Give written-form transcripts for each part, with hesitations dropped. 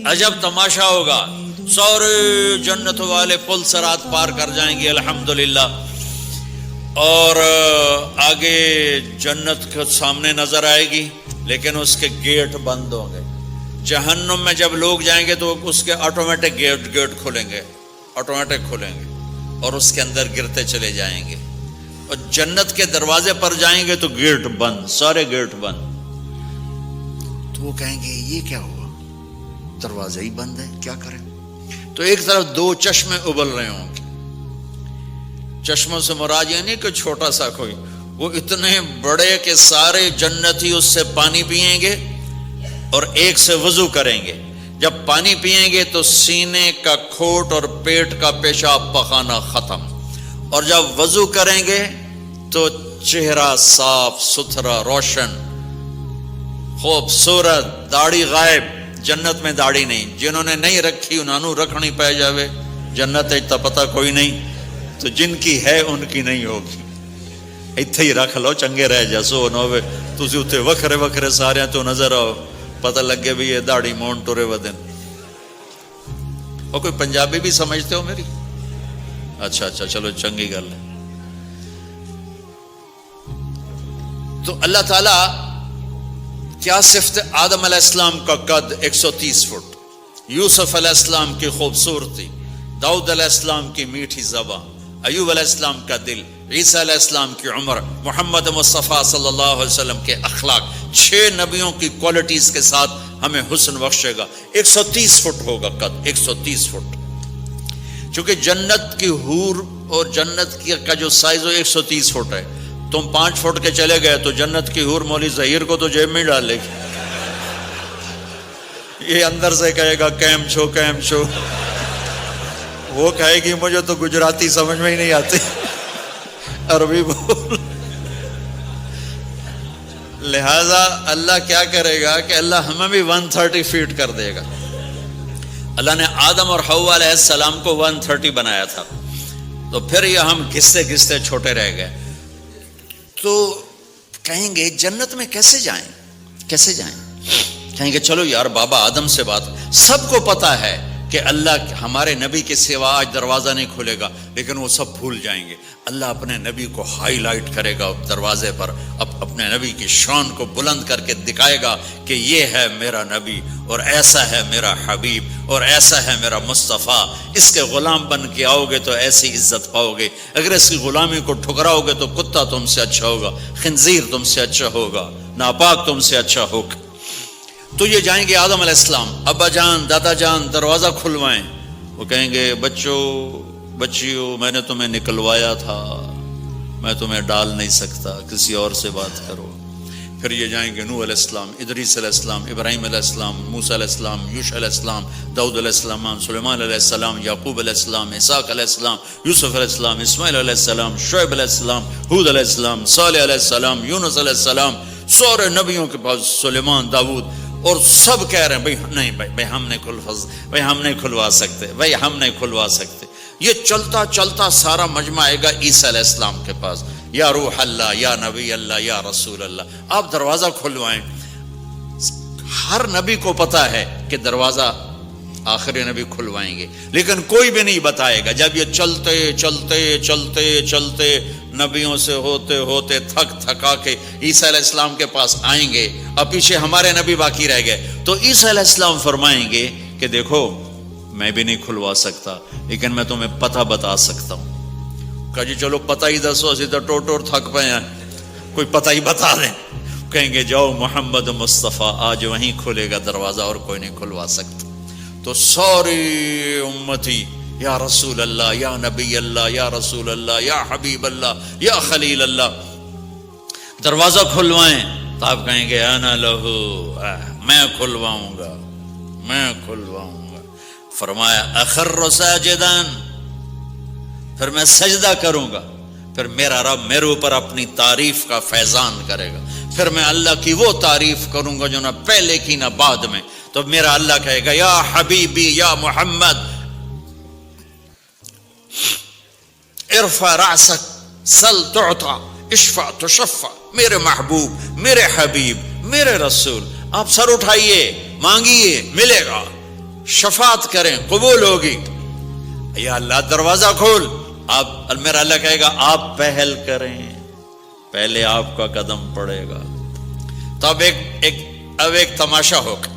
عجب تماشا ہوگا، سارے جنت والے پل صراط پار کر جائیں گے الحمدللہ، اور آگے جنت کے سامنے نظر آئے گی لیکن اس کے گیٹ بند ہوں گے۔ جہنم میں جب لوگ جائیں گے تو اس کے آٹومیٹک گیٹ کھلیں گے، آٹومیٹک کھلیں گے اور اس کے اندر گرتے چلے جائیں گے، اور جنت کے دروازے پر جائیں گے تو گیٹ بند، سارے گیٹ بند۔ تو وہ کہیں گے یہ کیا ہوا، دروازہ ہی بند ہے، کیا کریں؟ تو ایک طرف دو چشمے ابل رہے ہوں گے، چشموں سے مراد یہ نہیں کہ چھوٹا سا کوئی، وہ اتنے بڑے کہ سارے جنتی اس سے پانی پئیں گے اور ایک سے وضو کریں گے۔ جب پانی پئیں گے تو سینے کا کھوٹ اور پیٹ کا پیشاب پخانا ختم، اور جب وضو کریں گے تو چہرہ صاف ستھرا روشن خوبصورت، داڑھی غائب۔ جنت میں داڑھی نہیں، جنہوں نے نہیں رکھی انہوں نے رکھنی پہ جاوے، جنت تا پتہ کوئی نہیں، تو جن کی ہے ان کی نہیں ہوگی۔ اتھے ہی رکھ لو چنگے رہ جاسو نہ ہوئے تسی اتھے وکھرے وکھرے سارے تو نظر آؤ، پتہ لگے بھی یہ داڑھی مون ٹورے ودن۔ اور کوئی پنجابی بھی سمجھتے ہو میری؟ اچھا چلو چنگی گل ہے۔ تو اللہ تعالیٰ کیا صفت آدم علیہ السلام کا قد 130 فٹ، یوسف علیہ السلام کی خوبصورتی، داؤد علیہ السلام کی میٹھی زبان، ایوب علیہ السلام کا دل، عیسیٰ علیہ السلام کی عمر، محمد مصطفیٰ صلی اللہ علیہ وسلم کے اخلاق، 6 نبیوں کی کوالٹیز کے ساتھ ہمیں حسن بخشے گا۔ 130 فٹ ہوگا قد، 130 فٹ، چونکہ جنت کی حور اور جنت کا جو سائز ہو 130 فٹ ہے۔ تم 5 فٹ کے چلے گئے تو جنت کی حور مولی ظہیر کو تو جیب میں ڈالے گی، یہ اندر سے کہے گا کیم چھو، وہ کہے گی مجھے تو گجراتی سمجھ میں ہی نہیں آتی، عربی بول۔ لہذا اللہ کیا کرے گا کہ اللہ ہمیں بھی 130 فیٹ کر دے گا۔ اللہ نے آدم اور حوا علیہ السلام کو 130 بنایا تھا، تو پھر یہ ہم گھستے چھوٹے رہ گئے۔ تو کہیں گے جنت میں کیسے جائیں؟ کہیں گے چلو یار بابا آدم سے بات، سب کو پتا ہے کہ اللہ ہمارے نبی کے سوا آج دروازہ نہیں کھلے گا، لیکن وہ سب بھول جائیں گے۔ اللہ اپنے نبی کو ہائی لائٹ کرے گا دروازے پر، اپنے نبی کی شان کو بلند کر کے دکھائے گا کہ یہ ہے میرا نبی، اور ایسا ہے میرا حبیب، اور ایسا ہے میرا مصطفیٰ۔ اس کے غلام بن کے آؤ گے تو ایسی عزت پاؤ گے، اگر اس کی غلامی کو ٹھکراؤ گے تو کتا تم سے اچھا ہوگا، خنزیر تم سے اچھا ہوگا، ناپاک تم سے اچھا ہوگا۔ تو یہ جائیں گے آدم علیہ السلام، ابا جان دادا جان دروازہ کھلوائیں۔ وہ کہیں گے بچیو میں نے تمہیں نکلوایا تھا، میں تمہیں ڈال نہیں سکتا، کسی اور سے بات کرو۔ پھر یہ جائیں گے نوح علیہ السلام، ادریس علیہ السلام، ابراہیم علیہ السلام، موسیٰ علیہ السلام، یوشع علیہ السلام، داؤد علیہ السلام، سلیمان علیہ السلام، یعقوب علیہ السلام، اسحاق علیہ السلام، یوسف علیہ السلام، اسماعیل علیہ السلام، شعیب علیہ السلام، ہود علیہ السلام، صالح علیہ السلام، یونس علیہ السلام، سارے نبیوں کے پاس، سلیمان، داؤد، اور سب کہہ رہے ہیں بھائی نہیں بھائی ہم نہیں کھلوا سکتے۔ یہ چلتا سارا مجمع آئے گا عیسیٰ علیہ السلام کے پاس، یا روح اللہ، یا نبی اللہ، یا رسول اللہ، آپ دروازہ کھلوائیں۔ ہر نبی کو پتا ہے کہ دروازہ آخری نبی کھلوائیں گے، لیکن کوئی بھی نہیں بتائے گا۔ جب یہ چلتے نبیوں سے ہوتے تھکا کے عیسیٰ علیہ السلام کے پاس آئیں گے، اب پیچھے ہمارے نبی باقی رہ گئے، تو عیسیٰ علیہ السلام فرمائیں گے کہ دیکھو میں بھی نہیں کھلوا سکتا، لیکن میں تمہیں پتہ بتا سکتا ہوں۔ کہا جی چلو پتہ ہی دسو، اسی تو ٹور تھک پے ہیں، کوئی پتہ ہی بتا دیں۔ کہیں گے جاؤ محمد مصطفیٰ، آج وہیں کھلے گا دروازہ اور کوئی نہیں کھلوا سکتا۔ تو ساری امتی یا رسول اللہ، یا نبی اللہ، یا رسول اللہ، یا حبیب اللہ، یا خلیل اللہ، دروازہ کھلوائیں۔ تو آپ کہیں گے انا لہو، میں کھلواؤں گا۔ فرمایا اخر ساجدان، پھر میں سجدہ کروں گا، پھر میرا رب میرے اوپر اپنی تعریف کا فیضان کرے گا، پھر میں اللہ کی وہ تعریف کروں گا جو نہ پہلے کی نہ بعد میں۔ تو میرا اللہ کہے گا یا حبیبی یا محمد ارفع رأسک سل تعطا اشفع تشفع، میرے محبوب، میرے حبیب، میرے رسول، آپ سر اٹھائیے، مانگیے، ملے گا۔ شفاعت کریں قبول ہوگی. یا اللہ دروازہ کھول. آپ میرا اللہ کہے گا آپ پہل کریں, پہلے آپ کا قدم پڑے گا. تو اب ایک تماشا ہوگا.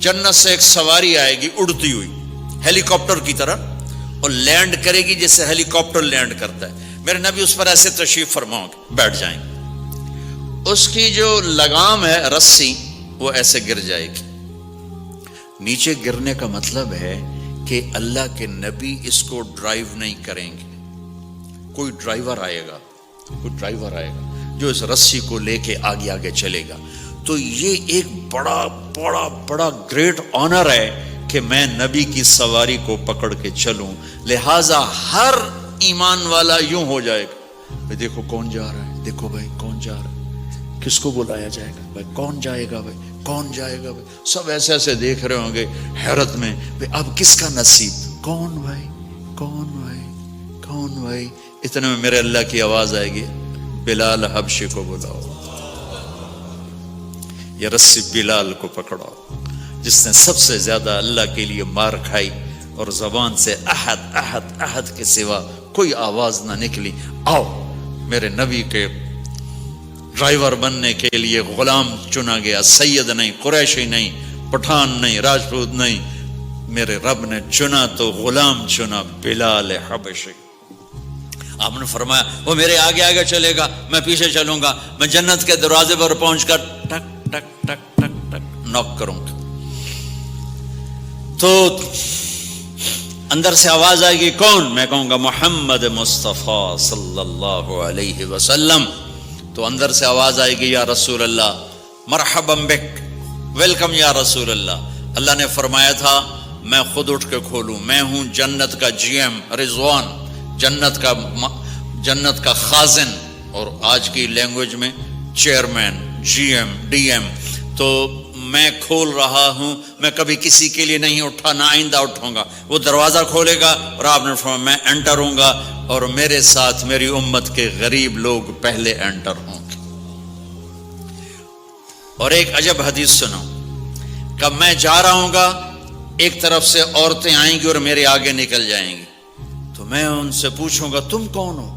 جنت سے ایک سواری آئے گی اڑتی ہوئی ہیلی کاپٹر کی طرح, اور لینڈ کرے گی جیسے ہیلی کاپٹر لینڈ کرتا ہے. میرے نبی اس پر ایسے تشریف فرماؤ گے, بیٹھ جائیں گے. اس کی جو لگام ہے رسی وہ ایسے گر جائے گی. نیچے گرنے کا مطلب ہے کہ اللہ کے نبی اس کو ڈرائیو نہیں کریں گے. کوئی ڈرائیور آئے گا جو اس رسی کو لے کے آگے آگے چلے گا. تو یہ ایک بڑا بڑا بڑا گریٹ آنر ہے کہ میں نبی کی سواری کو پکڑ کے چلوں. لہذا ہر ایمان والا یوں ہو جائے گا, بھائی دیکھو کون جا رہا ہے, دیکھو بھائی کون جا رہا ہے, کس کو بلایا جائے گا, بھائی کون جائے گا, بھائی کون جائے گا. بھائی سب ایسے ایسے دیکھ رہے ہوں گے حیرت میں, بھائی اب کس کا نصیب, کون بھائی, کون بھائی, کون بھائی. اتنے میں میرے اللہ کی آواز آئے گی, بلال حبشی کو بلاؤ. یہ رسی بلال کو پکڑاؤ جس نے سب سے زیادہ اللہ کے لیے مار کھائی اور زبان سے احد احد احد کے سوا کوئی آواز نہ نکلی. آؤ میرے نبی کے ڈرائیور بننے کے لیے غلام چنا گیا. سید نہیں, قریشی نہیں, پٹھان نہیں, راجپوت نہیں, میرے رب نے چنا تو غلام چنا, بلال حبشی. آپ نے فرمایا وہ میرے آگے آگے چلے گا, میں پیچھے چلوں گا. میں جنت کے دروازے پر پہنچ کر ٹک ٹک ٹک ٹک ٹک نوک کروں گا. تو اندر سے آواز آئے گی, کون؟ میں کہوں گا محمد مصطفیٰ صلی اللہ علیہ وسلم. تو اندر سے آواز آئے گی, یا رسول اللہ مرحبا بک, ویلکم یا رسول اللہ. اللہ نے فرمایا تھا میں خود اٹھ کے کھولوں, میں ہوں جنت کا جی ایم رضوان, جنت کا خازن, اور آج کی لینگویج میں chairman, G M, D M. تو میں کھول رہا ہوں, میں کبھی کسی کے لیے نہیں اٹھا, نہ آئندہ اٹھوں گا. وہ دروازہ کھولے گا اور آپ نے فرمایا میں انٹر ہوں گا, اور میرے ساتھ میری امت کے غریب لوگ پہلے انٹر ہوں گے. اور ایک عجب حدیث سنو, کہ میں جا رہا ہوں گا, ایک طرف سے عورتیں آئیں گی اور میرے آگے نکل جائیں گی. تو میں ان سے پوچھوں گا تم کون ہو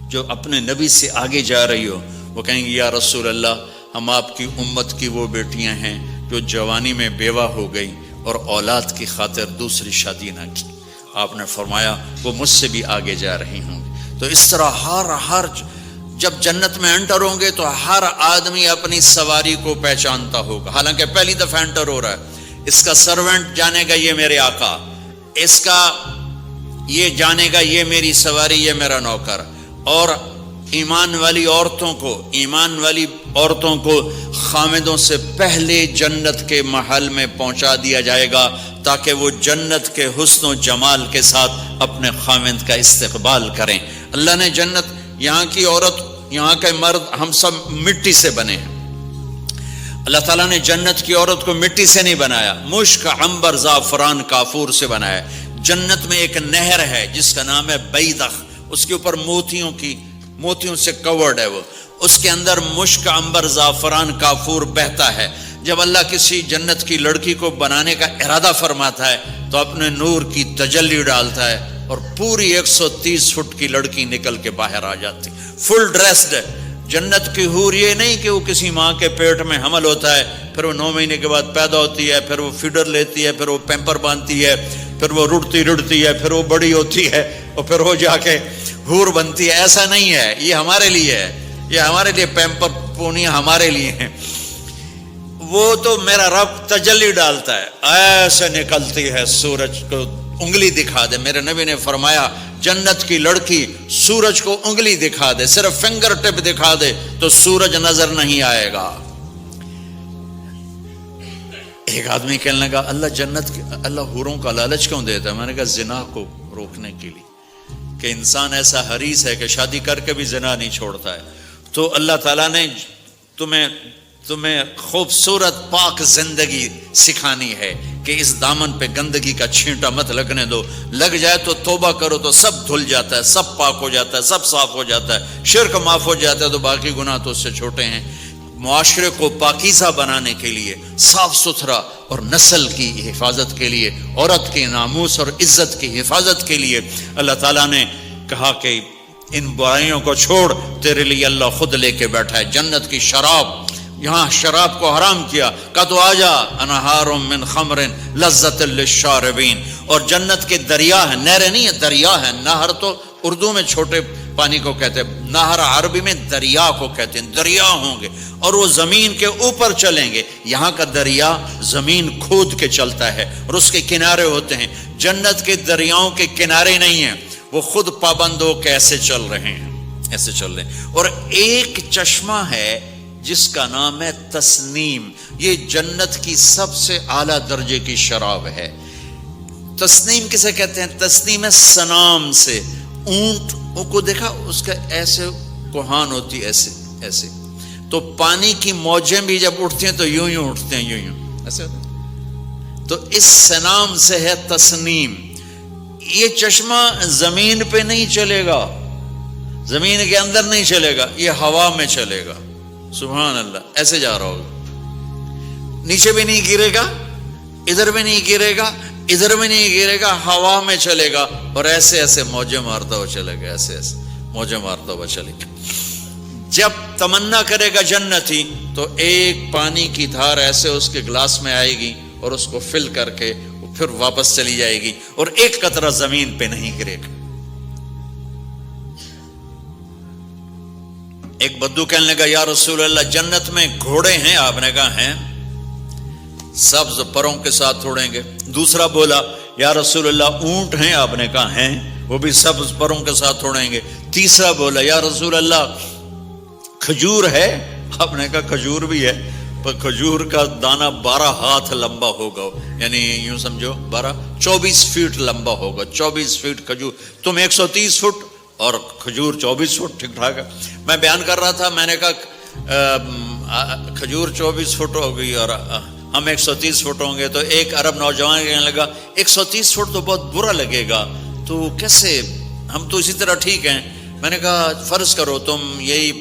جو اپنے نبی سے آگے جا رہی ہو؟ وہ کہیں گے یا رسول اللہ ہم آپ کی امت کی وہ بیٹیاں ہیں جو جوانی میں بیوہ ہو گئی اور اولاد کی خاطر دوسری شادی نہ کی. آپ نے فرمایا وہ مجھ سے بھی آگے جا رہی ہوں گی. تو اس طرح ہر جب جنت میں انٹر ہوں گے تو ہر آدمی اپنی سواری کو پہچانتا ہوگا. حالانکہ پہلی دفعہ انٹر ہو رہا ہے, اس کا سرونٹ جانے گا یہ میرے آقا, اس کا یہ جانے گا یہ میری سواری, یہ میرا نوکر. اور ایمان والی عورتوں کو خامدوں سے پہلے جنت کے محل میں پہنچا دیا جائے گا تاکہ وہ جنت کے حسن و جمال کے ساتھ اپنے خامد کا استقبال کریں. اللہ نے جنت, یہاں کی عورت, یہاں کے مرد, ہم سب مٹی سے بنے ہیں. اللہ تعالیٰ نے جنت کی عورت کو مٹی سے نہیں بنایا, مشک, عنبر, زعفران, کافور سے بنایا. جنت میں ایک نہر ہے جس کا نام ہے بیدخ, اس کے اوپر موتیوں سے کورڈ ہے. وہ اس کے اندر مشک, عنبر, زعفران, کافور بہتا ہے. جب اللہ کسی جنت کی لڑکی کو بنانے کا ارادہ فرماتا ہے تو اپنے نور کی تجلی ڈالتا ہے اور پوری 130 فٹ کی لڑکی نکل کے باہر آ جاتی, فل ڈریسڈ ہے. جنت کی حور یہ نہیں کہ وہ کسی ماں کے پیٹ میں حمل ہوتا ہے, پھر وہ 9 مہینے کے بعد پیدا ہوتی ہے, پھر وہ فیڈر لیتی ہے, پھر وہ پیمپر باندھتی ہے, پھر وہ رڑتی ہے, پھر وہ بڑی ہوتی ہے اور پھر وہ جا کے حور بنتی ہے. ایسا نہیں ہے, یہ ہمارے لیے ہے, یہ ہمارے لیے پیمپر پونی ہمارے لیے ہیں. وہ تو میرا رب تجلی ڈالتا ہے, ایسے نکلتی ہے سورج کو انگلی دکھا دے. میرے نبی نے فرمایا جنت کی لڑکی سورج کو انگلی دکھا دے, صرف فنگر ٹپ دکھا دے تو سورج نظر نہیں آئے گا. ایک آدمی کہنے لگا اللہ حوروں کا لالچ کیوں دیتا ہے؟ میں نے کہا زنا کو روکنے کے لیے, کہ انسان ایسا حریص ہے کہ شادی کر کے بھی زنا نہیں چھوڑتا ہے. تو اللہ تعالیٰ نے تمہیں خوبصورت پاک زندگی سکھانی ہے کہ اس دامن پہ گندگی کا چھینٹا مت لگنے دو. لگ جائے تو توبہ کرو تو سب دھل جاتا ہے, سب پاک ہو جاتا ہے, سب صاف ہو جاتا ہے, شرک معاف ہو جاتا ہے, تو باقی گناہ تو اس سے چھوٹے ہیں. معاشرے کو پاکیزہ بنانے کے لیے، صاف ستھرا اور نسل کی حفاظت کے لیے، عورت کے ناموس اور عزت کی حفاظت کے لیے اللہ تعالیٰ نے کہا کہ ان برائیوں کو چھوڑ، تیرے لیے اللہ خود لے کے بیٹھا ہے جنت کی شراب۔ یہاں شراب کو حرام کیا، کہا تو آجا انہار من خمر لذت للشاربین، اور جنت کے دریا ہیں، نہریں نہیں ہے، دریا ہے۔ نہر تو اردو میں چھوٹے پانی کو کہتے ہیں، نہر عربی میں دریا کو کہتے ہیں، دریا ہوں گے اور وہ زمین کے اوپر چلیں گے۔ یہاں کا دریا زمین کھود کے چلتا ہے اور اس کے کنارے ہوتے ہیں۔ جنت کے دریاؤں کے کنارے نہیں ہیں، وہ خود پابند ہو کے ایسے چل رہے ہیں، ایسے چل رہے ہیں۔ اور ایک چشمہ ہے جس کا نام ہے تسنیم، یہ جنت کی سب سے اعلیٰ درجے کی شراب ہے۔ تسنیم کسے کہتے ہیں؟ تسنیم ہے سنام سے، اونٹ کو دیکھا اس کا ایسے کوہان ہوتی ہے، ایسے ایسے، تو پانی کی موجیں بھی جب اٹھتی ہیں تو یوں یوں اٹھتے ہیں، یوں یوں ایسے ہوتے ہیں۔ تو اس سنام سے ہے تسنیم۔ یہ چشمہ زمین پہ نہیں چلے گا، زمین کے اندر نہیں چلے گا، یہ ہوا میں چلے گا۔ سبحان اللہ، ایسے جا رہا ہوگا، نیچے بھی نہیں گرے گا، ادھر بھی نہیں گرے گا، ادھر بھی نہیں گرے گا، ہوا میں چلے گا اور ایسے ایسے موجیں مارتا ہوا چلے گا، ایسے ایسے موجیں مارتا ہوا چلے گا۔ جب تمنا کرے گا جنتی تو ایک پانی کی دھار ایسے اس کے گلاس میں آئے گی اور اس کو فل کر کے وہ پھر واپس چلی جائے گی اور ایک قطرہ زمین پہ نہیں گرے گا۔ ایک بدو کہنے لگا یا رسول اللہ جنت میں گھوڑے ہیں؟ آپ نے کہا ہیں، سبز پروں کے ساتھ اڑیں گے۔ دوسرا بولا یا رسول اللہ اونٹ ہیں؟ آپ نے کہا ہیں، وہ بھی سبز پروں کے ساتھ اڑیں گے۔ تیسرا بولا یا رسول اللہ کھجور ہے؟ آپ نے کہا کھجور بھی ہے، پر کھجور کا دانہ 12 ہاتھ لمبا ہوگا، یعنی یوں سمجھو 24 فٹ لمبا ہوگا، 24 فٹ کھجور، تم 130 فٹ اور کھجور 24 فٹ، ٹھیک ٹھاک ہے۔ میں بیان کر رہا تھا، میں نے کہا کھجور 24 فٹ ہوگی اور ہم 130 فٹ ہوں گے، تو ایک عرب نوجوان کہنے لگا 130 فٹ تو بہت برا لگے گا، تو کیسے، ہم تو اسی طرح ٹھیک ہیں۔ میں نے کہا فرض کرو تم یہی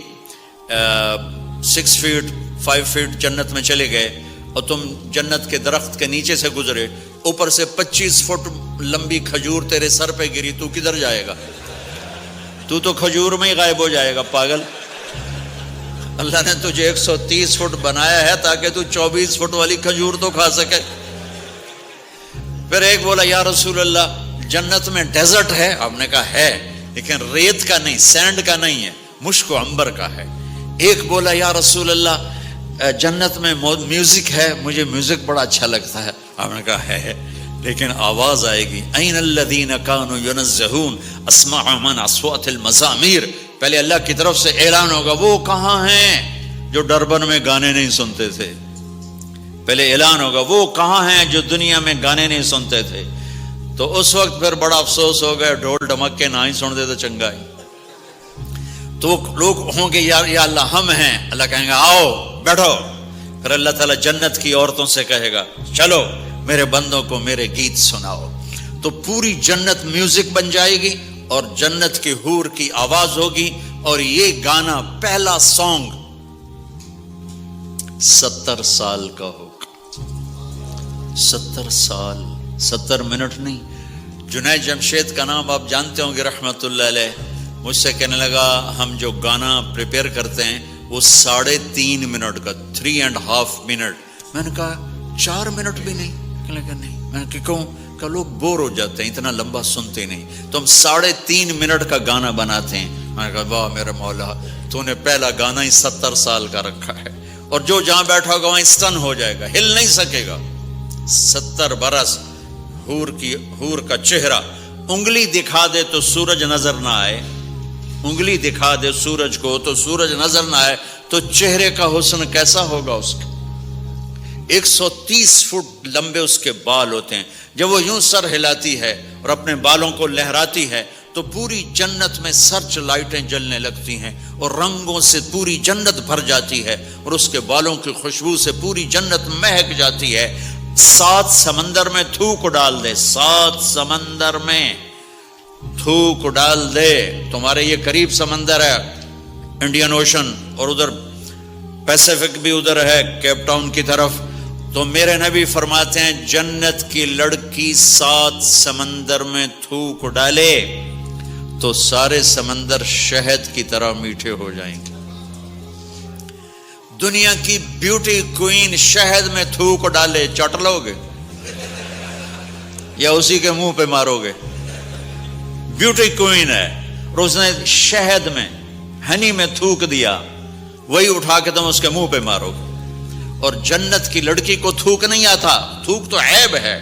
6 فٹ 5 فٹ جنت میں چلے گئے اور تم جنت کے درخت کے نیچے سے گزرے، اوپر سے 25 فٹ لمبی کھجور تیرے سر پہ گری، تو کدھر جائے گا؟ تو کھجور میں ہی غائب ہو جائے گا، پاگل۔ اللہ نے تجھے 130 فٹ بنایا ہے تاکہ تو 24 فٹ والی کھجور تو کھا سکے۔ پھر ایک بولا یا رسول اللہ جنت میں ڈیزرٹ ہے؟ آپ نے کہا ہے، لیکن ریت کا نہیں، سینڈ کا نہیں ہے، مشک و عنبر کا ہے۔ ایک بولا یا رسول اللہ جنت میں میوزک ہے؟ مجھے میوزک بڑا اچھا لگتا ہے۔ آپ نے کہا ہے، لیکن آواز آئے گی این الذین کانوا ینزہون اسماع من اصوات المزامیر، پہلے اللہ کی طرف سے اعلان ہوگا وہ کہاں ہیں جو ڈربن میں گانے نہیں سنتے تھے، پہلے اعلان ہوگا وہ کہاں ہیں جو دنیا میں گانے نہیں سنتے تھے۔ تو اس وقت پھر بڑا افسوس ہو گیا، ڈھول ڈھمک کے نہ ہی سن دے تو چنگا ہی۔ تو لوگ ہوں گے یا اللہ ہم ہیں، اللہ کہیں گا آؤ بیٹھو، پھر اللہ تعالیٰ جنت کی عورتوں سے کہے گا چلو میرے بندوں کو میرے گیت سناؤ، تو پوری جنت میوزک بن جائے گی اور جنت کی حور کی آواز ہوگی، اور یہ گانا پہلا سانگ 70 سال کا ہوگا، 70 سال، 70 منٹ نہیں۔ جنید جمشید کا نام آپ جانتے ہوں گے رحمت اللہ علیہ، مجھ سے کہنے لگا ہم جو گانا پریپیئر کرتے ہیں وہ 3.5 منٹ کا، 3.5 منٹ۔ میں نے کہا 4 منٹ بھی نہیں؟ کہنے لگا نہیں۔ میں نے کہا کیوں؟ کہ لوگ بور ہو جاتے ہیں، اتنا لمبا سنتے نہیں، تو ہم 3.5 منٹ کا گانا بناتے ہیں۔ میں نے کہا واہ میرے مولا، تو نے پہلا گانا ہی 70 سال کا رکھا ہے، اور جو جہاں بیٹھا ہوگا وہاں اسٹن ہو جائے گا، ہل نہیں سکے گا۔ 70 برس حور کا چہرہ، انگلی دکھا دے تو سورج نظر نہ آئے، انگلی دکھا دے سورج کو تو سورج نظر نہ آئے، تو چہرے کا حسن کیسا ہوگا اس کا۔ 130 فٹ لمبے اس کے بال ہوتے ہیں، جب وہ یوں سر ہلاتی ہے اور اپنے بالوں کو لہراتی ہے تو پوری جنت میں سرچ لائٹیں جلنے لگتی ہیں اور رنگوں سے پوری جنت بھر جاتی ہے، اور اس کے بالوں کی خوشبو سے پوری جنت مہک جاتی ہے۔ 7 سمندر میں تھوک ڈال دے، 7 سمندر میں تھوک ڈال دے، تمہارے یہ قریب سمندر ہے انڈین اوشن، اور ادھر پیسیفک بھی ادھر ہے کیپ ٹاؤن کی طرف. تو میرے نبی فرماتے ہیں جنت کی لڑکی 7 سمندر میں تھوک ڈالے تو سارے سمندر شہد کی طرح میٹھے ہو جائیں گے. دنیا کی بیوٹی کوئین شہد میں تھوک ڈالے چٹ لو گے یا اسی کے منہ پہ مارو گے؟ بیوٹی کوئین ہے اور اس نے شہد میں ہنی میں تھوک دیا، وہی اٹھا کے تم اس کے منہ پہ مارو گے. اور جنت کی لڑکی کو تھوک نہیں آتا. تھوک تو عیب ہے.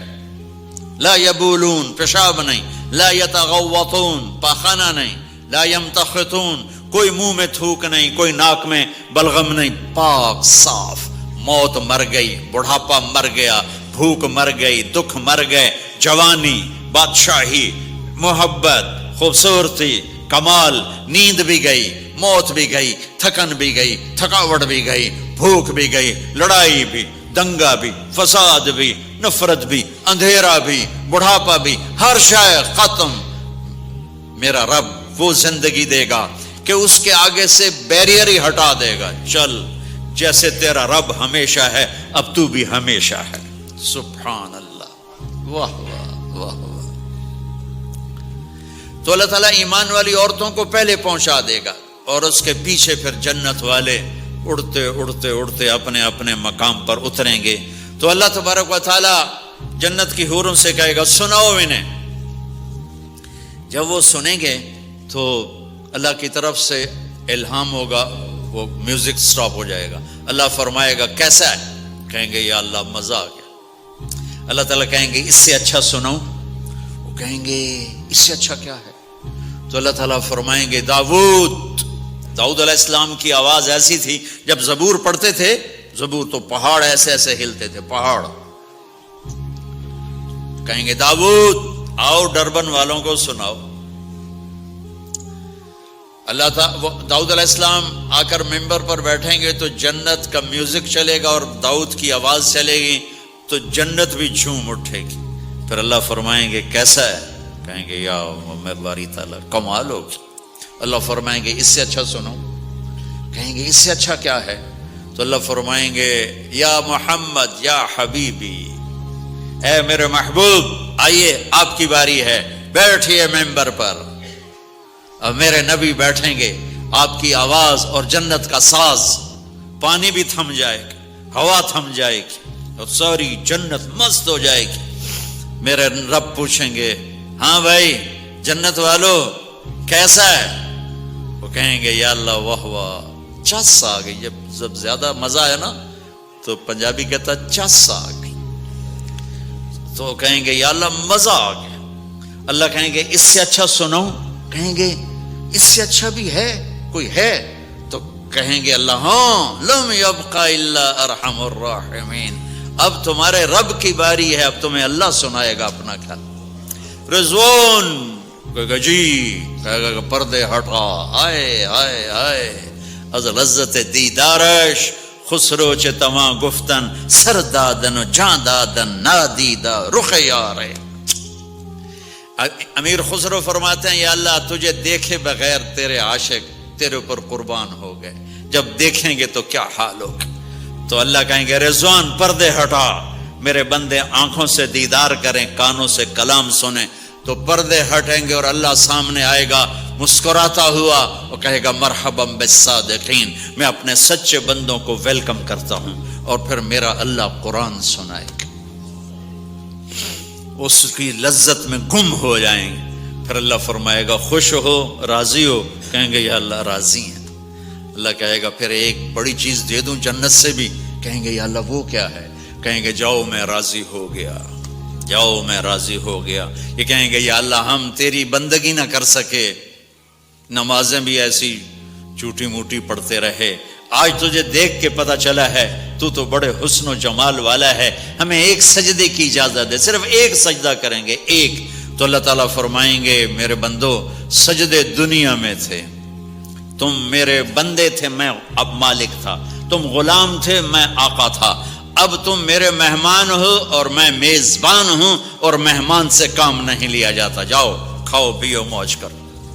لا یبولون پیشاب نہیں، لا یتغوطون پاخانہ نہیں، لا یمتخطون کوئی منہ میں تھوک نہیں، کوئی ناک میں بلغم نہیں، پاک صاف. موت مر گئی، بڑھاپا مر گیا، بھوک مر گئی، دکھ مر گئے، جوانی، بادشاہی، محبت، خوبصورتی، کمال، نیند بھی گئی، موت بھی گئی، تھکن بھی گئی، تھکاوٹ بھی گئی، بھوک بھی گئی، لڑائی بھی، دنگا بھی، فساد بھی، نفرت بھی، اندھیرا بھی، بڑھاپا بھی، ہر شے ختم. میرا رب وہ زندگی دے گا کہ اس کے آگے سے بیریئر ہی ہٹا دے گا. چل جیسے تیرا رب ہمیشہ ہے اب تو بھی ہمیشہ ہے. سبحان اللہ. واہ واہ واہ واہ. تو اللہ تعالیٰ ایمان والی عورتوں کو پہلے پہنچا دے گا اور اس کے پیچھے پھر جنت والے اڑتے اڑتے اڑتے اپنے اپنے مقام پر اتریں گے. تو اللہ تبارک و تعالیٰ جنت کی حوروں سے کہے گا سناؤ انہیں. جب وہ سنیں گے تو اللہ کی طرف سے الہام ہوگا، وہ میوزک سٹاپ ہو جائے گا. اللہ فرمائے گا کیسا ہے؟ کہیں گے یا اللہ مزہ آ گیا. اللہ تعالیٰ کہیں گے اس سے اچھا سناؤں؟ وہ کہیں گے اس سے اچھا کیا ہے؟ تو اللہ تعالیٰ فرمائیں گے داؤد علیہ السلام کی آواز ایسی تھی جب زبور پڑھتے تھے، زبور تو پہاڑ ایسے ایسے ہلتے تھے، پہاڑ. کہیں گے داؤد آؤ ڈربن والوں کو سناؤ. اللہ تعالیٰ داؤد علیہ السلام آ کر ممبر پر بیٹھیں گے تو جنت کا میوزک چلے گا اور داؤد کی آواز چلے گی تو جنت بھی جھوم اٹھے گی. پھر اللہ فرمائیں گے کیسا ہے؟ کہیں گے یا میں باری تعالیٰ کمال ہوگی. اللہ فرمائیں گے اس سے اچھا سنو. کہیں گے اس سے اچھا کیا ہے؟ تو اللہ فرمائیں گے یا محمد یا حبیبی، اے میرے محبوب آئیے آپ کی باری ہے، بیٹھیے ممبر پر. اب میرے نبی بیٹھیں گے، آپ کی آواز اور جنت کا ساز، پانی بھی تھم جائے گا، ہوا تھم جائے گی اور ساری جنت مست ہو جائے گی. میرے رب پوچھیں گے ہاں بھائی جنت والو کیسا ہے؟ وہ کہیں گے یا اللہ واہ واہ چس آ گئی. جب زیادہ مزہ ہے نا تو پنجابی کہتا چس آ گئی. تو کہیں گے یا اللہ مزہ آ گیا. اللہ کہیں گے اس سے اچھا سنو. کہیں گے اس سے اچھا بھی ہے کوئی ہے؟ تو کہیں گے اللہ ہاں لم یبقى الا ارحم الراحمین. اب تمہارے رب کی باری ہے، اب تمہیں اللہ سنائے گا اپنا خیال. رضوان کہے گا جی، کہے گا پردے ہٹا، آئے آئے آئے از لذت دیدارش خسرو چه تما گفتن سر دادن و جان دادن نادیدہ رخ یارے. امیر خسرو فرماتے ہیں یا اللہ تجھے دیکھے بغیر تیرے عاشق تیرے اوپر قربان ہو گئے، جب دیکھیں گے تو کیا حال ہوگا. تو اللہ کہیں گے رضوان پردے ہٹا، میرے بندے آنکھوں سے دیدار کریں، کانوں سے کلام سنیں. تو پردے ہٹیں گے اور اللہ سامنے آئے گا مسکراتا ہوا اور کہے گا مرحبا بالصادقین، میں اپنے سچے بندوں کو ویلکم کرتا ہوں. اور پھر میرا اللہ قرآن سنائے گا، اس کی لذت میں گم ہو جائیں گے. پھر اللہ فرمائے گا خوش ہو، راضی ہو؟ کہیں گے یا اللہ راضی ہیں. اللہ کہے گا پھر ایک بڑی چیز دے دوں جنت سے بھی؟ کہیں گے یا اللہ وہ کیا ہے؟ کہیں گے جاؤ میں راضی ہو گیا، جاؤ میں راضی ہو گیا. یہ کہیں گے یا اللہ ہم تیری بندگی نہ کر سکے، نمازیں بھی ایسی چوٹی موٹی پڑھتے رہے، آج تجھے دیکھ کے پتہ چلا ہے تو بڑے حسن و جمال والا ہے، ہمیں ایک سجدے کی اجازت دے، صرف ایک سجدہ کریں گے، ایک. تو اللہ تعالیٰ فرمائیں گے میرے بندو سجدے دنیا میں تھے، تم میرے بندے تھے، میں اب مالک تھا، تم غلام تھے، میں آقا تھا. اب تم میرے مہمان ہو اور میں میزبان ہوں، اور مہمان سے کام نہیں لیا جاتا. جاؤ کھاؤ پیو موج کرو.